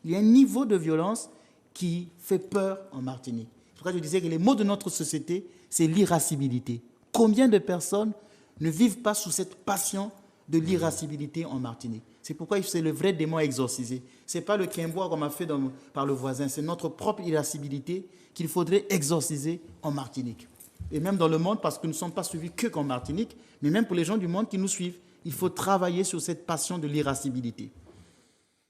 Il y a un niveau de violence qui fait peur en Martinique. C'est pour ça que je disais que les maux de notre société, c'est l'irascibilité. Combien de personnes ne vivent pas sous cette passion de l'irascibilité en Martinique? C'est pourquoi c'est le vrai démon à exorciser. Ce n'est pas le quimbois qu'on m'a fait par le voisin, c'est notre propre irascibilité qu'il faudrait exorciser en Martinique. Et même dans le monde, parce que nous ne sommes pas suivis que qu'en Martinique, mais même pour les gens du monde qui nous suivent, il faut travailler sur cette passion de l'irascibilité.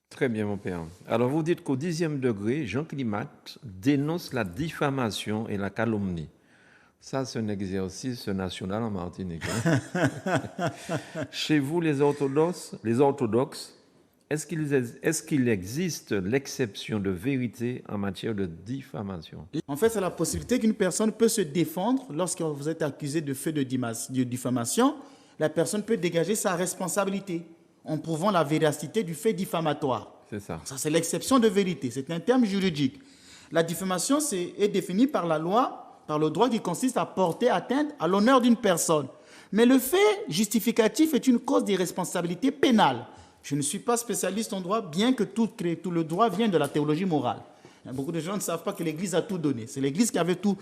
Très bien, mon père. Alors, vous dites qu'au 10e degré, Jean Climat dénonce la diffamation et la calomnie. Ça, c'est un exercice national en Martinique. Hein? Chez vous, les orthodoxes, est-ce qu'il existe l'exception de vérité en matière de diffamation? En fait, c'est la possibilité qu'une personne peut se défendre lorsque vous êtes accusé de fait de diffamation. La personne peut dégager sa responsabilité en prouvant la véracité du fait diffamatoire. C'est ça. Ça, c'est l'exception de vérité. C'est un terme juridique. La diffamation est définie par la loi, par le droit qui consiste à porter atteinte à l'honneur d'une personne. Mais le fait justificatif est une cause d'irresponsabilité pénale. Je ne suis pas spécialiste en droit, bien que tout le droit vient de la théologie morale. Beaucoup de gens ne savent pas que l'Église a tout donné. C'est l'Église qui avait tout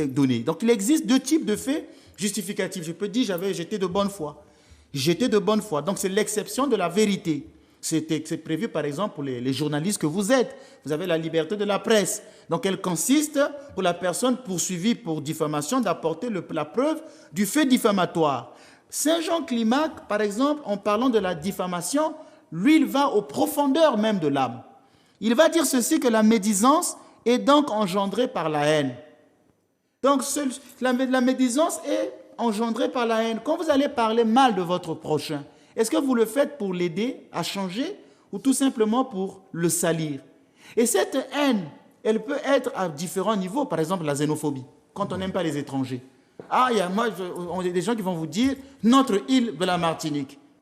donné. Donc il existe deux types de faits justificatifs. Je peux dire j'étais de bonne foi. J'étais de bonne foi. Donc c'est l'exception de la vérité. C'est prévu par exemple pour les journalistes que vous êtes. Vous avez la liberté de la presse. Donc elle consiste pour la personne poursuivie pour diffamation d'apporter la preuve du fait diffamatoire. Saint Jean Climat, par exemple, en parlant de la diffamation, lui, il va aux profondeurs même de l'âme. Il va dire ceci, que la médisance est donc engendrée par la haine. Donc la médisance est engendrée par la haine. Quand vous allez parler mal de votre prochain, est-ce que vous le faites pour l'aider à changer ou tout simplement pour le salir? Et cette haine, elle peut être à différents niveaux. Par exemple, la xénophobie, quand on n'aime pas les étrangers. Il y a des gens qui vont vous dire notre île de la Martinique.